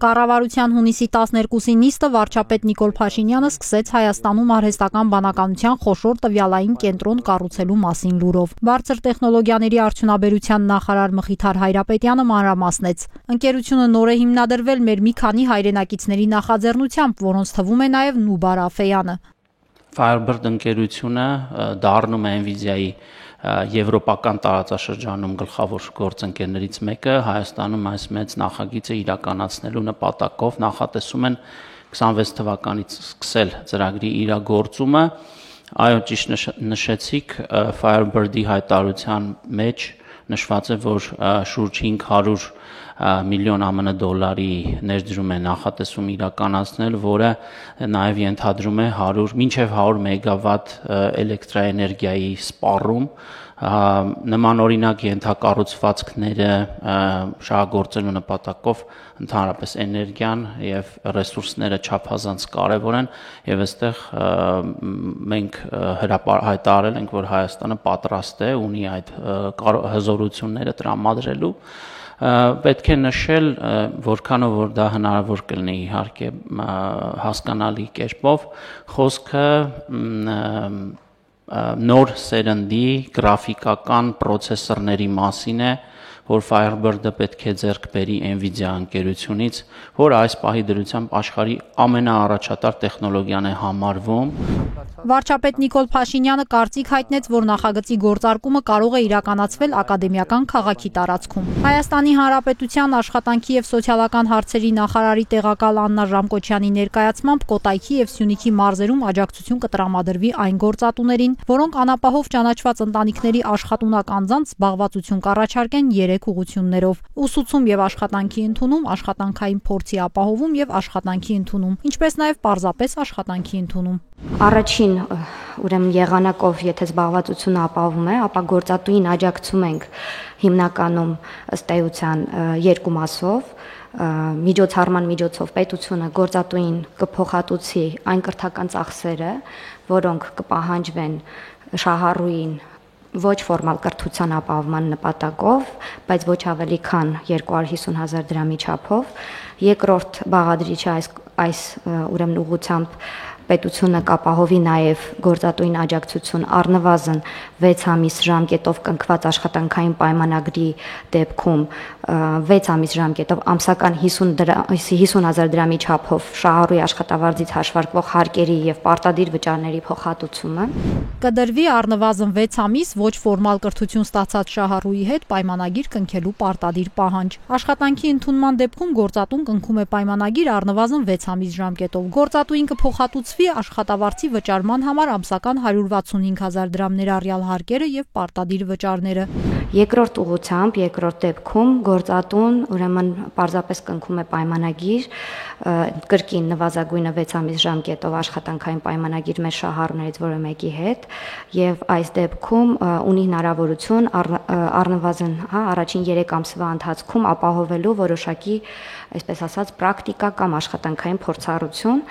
Կառավարության հունիսի 12-ի նիստը վարչապետ Նիկոլ Փաշինյանը սկսեց Հայաստանում արհեստական բանականության խոշոր տվյալային կենտրոն կառուցելու մասին լուրով։ Բարձր տեխնոլոգիաների արդյունաբերության նախարար Մխիթար Հայրապետյանը մանրամասնեց. ընկերությունը նոր է հիմնադրվել մեր մի քանի հայրենակիցների նախաձեռնությամբ, որոնց թվում է նաև Նուբար Աֆեյանը։ Firebird ընկերությունը դառնում է Nvidia-ի եվրոպական տարածաշրջանում գլխավոր գործընկերներից մեկը, Հայաստանում այս մեծ նախագիծը իրականացնելու նպատակով նախատեսում են 26 թվականից սկսել ծրագրի իրագործումը։ Այո, ճիշտ նշեցիք, Firebird-ի հայտարարության մեջ նշված է, որ շուրջ 500 միլիոն ԱՄՆ դոլարի ներդրում է նախատեսում իրականացնել, որը նաև ենթադրում է մինչև 100 մեգավատ էլեկտրաէներգիայի սպառում։ Նման օրինակ ենթակառուցվածքները շահագործելու նպատակով ընդհանրապես էներգիան եւ ռեսուրսները չափազանց կարեւոր են եւ այստեղ մենք հայտարարել ենք, որ Հայաստանը պատրաստ է ունի այդ հզորությունները տրամադրելու։ Պետք է նշել, որքանով որ դա հնարավոր կլինի իհարկե հասկանալի կերպով, խոսքը նոր սերնդի գրաֆիկական պրոցեսորների մասին է, որ Firebird-ը պետք է ձեռք բերի Nvidia ընկերությունից, որ այս պահի դրությամբ աշխարհի ամենաառաջատար տեխնոլոգիան է համարվում։ Վարչապետ Նիկոլ Փաշինյանը կարծիք հայտնեց, որ նախագծի գործարկումը կարող է իրականացվել ակադեմիական քաղաքի տարածքում։ Հայաստանի Հանրապետության աշխատանքի եւ սոցիալական հարցերի նախարարի տեղակալ Աննա Ժամկոչյանի ներկայացմամբ Կոտայքի եւ Սյունիքի մարզերում աջակցություն կտրամադրվի այն գործատուներին, որոնք անապահով ճանաչված ընտանիքների աշխատունակ անձանց զբաղվածություն կառաջարկեն 3 ուղղություններով՝ ուսուցում եւ աշխատանքի ընդունում, աշխատանքային փորձի ապահովում եւ աշխատանքի ընդունում, ինչպես նաեւ պարզապես աշխատանքի ընդունում։ Առաջին ուրեմն եղանակով, եթե զբաղվածությունը ապահովում է, ապա գործատուին աջակցում ենք հիմնականում ըստ էության 2 մասով։ Միջոցառման միջոցով պետությունը գործատուին կփոխհատուցի այն կրթական ծախսերը, որոնք կպահանջվեն շահառուին ոչ ֆորմալ կրթության ապահովման նպատակով, բայց ոչ ավելի քան 250,000 դրամի չափով։ Երկրորդ բաղադրիչը այս ուրեմն ուղղությամբ պետությունը կապահովի նաև գործատուին աջակցություն առնվազն 6 ամիս ժամկետով կնքված աշխատանքային պայմանագրի դեպքում 6 ամիս ժամկետով ամսական 50,000 դրամի չափով շահառուի աշխատավարձից հաշվարկվող հարկերի եւ պարտադիր վճարների փոխհատուցումը։ Կդրվի առնվազն 6 ամիս ոչ ֆորմալ կրթություն ստացած շահառուի հետ պայմանագիր կնքելու պարտադիր պահանջ։ Աշխատանքի ընդունման դեպքում գործատուն կնքում է պայմանագիր առնվազն 6 ամիս ժամկետով։ Գործատուին կփոխհատուցվի աշխատավարձի վճարման համար ամսական 165,000 դրամ ներառյալ հարկերը եւ պարտադիր վճարները։ Երկրորդ ուղղությամբ, երկրորդ դեպքում գործատուն ուրեմն պարզապես կնքում է պայմանագիր, կրկին նվազագույնը 6 ամիս ժամկետով աշխատանքային պայմանագիր մեր շահառուներից որը մեկի հետ եւ այս դեպքում ունի հնարավորություն առնվազն առաջին 3 ամսվա ընթացքում ապահովելու որոշակի, այսպես ասած, պրակտիկա կամ աշխատանքային փորձառություն,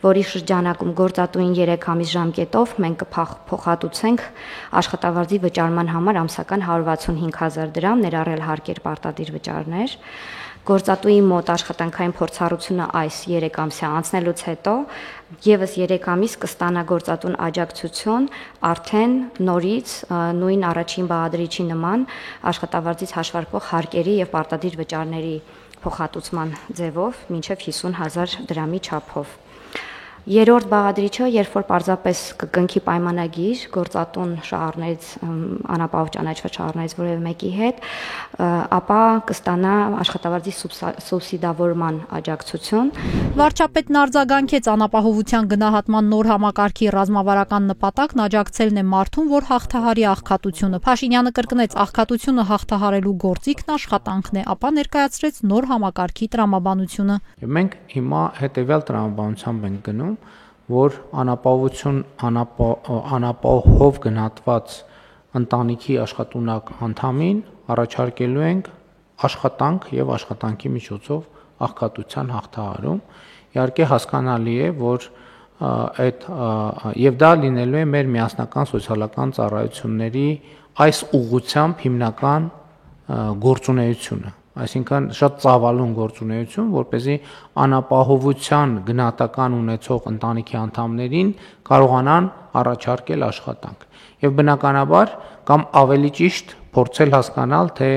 որի շրջանակում գործատուին 3 ամիս ժամկետով մենք կփոխհատուցենք աշխատավարձի վճարման համար ամսական 165,000 դրամ ներառյալ հարկեր պարտադիր վճարներ։ Գործատուի մոտ աշխատանքային փորձառությունը այս 3 ամսը անցնելուց հետո եւս 3 ամիս կստանա գործատուն աջակցություն արդեն նորից նույն առաջին բաղադրիչի նման աշխատավարձից հաշվարկվող հարկերի եւ պարտադիր վճարների փոխհատուցման ձևով մինչև 50,000 դրամի չափով։ Երրորդ բաղադրիչը, երբ որ պարզապես կկնքի պայմանագիր գործատուն շահառուներից անապահով ճանաչված շահառուներից որևէ մեկի հետ, ապա կստանա աշխատավարձի սուբսիդավորման աջակցություն։ Վարչապետն արձագանքեց անապահովության գնահատման նոր համակարգի ռազմավարական նպատակն աջակցելն է մարդուն, որ հաղթահարի աղքատությունը։ Փաշինյանը կրկնեց, աղքատությունը հաղթահարելու գործիքն աշխատանքն է, ապա ներկայացրեց նոր համակարգի տրամաբանությունը։ Մենք հիմա հետեւյալ տրամաբանությամբ ենք գնում, որ անապահով գնահատված ընտանիքի աշխատունակ անդամին առաջարկելու ենք աշխատանք եւ աշխատանքի միջոցով աղքատության հաղթահարում։ Իհարկե հասկանալի է, որ եւ դա լինելու է մեր միասնական սոցիալական ծառայությունների այս ուղղությամբ հիմնական գործունեությունը։ այսինքն շատ ծավալուն գործունեություն, որպեսզի անապահովության գնահատական ունեցող ընտանիքի անդամներին կարողանան առաջարկել աշխատանք։ Եվ բնականաբար կամ ավելի ճիշտ փորձել հասկանալ, թե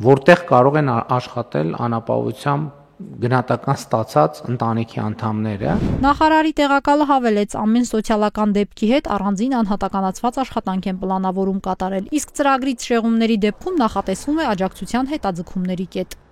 որտեղ կարող են աշխատել անապահովության գնահատական ստացած ընտանիքի անդամները։ Նախարարի տեղակալը հավելեց, ամեն սոցիալական դեպքի հետ առանձին անհատականացված աշխատանք են պլանավորում կատարել, իսկ ծրագրից շեղումների դեպքում նախատեսվում է աջակցության հետաձգումների կետ։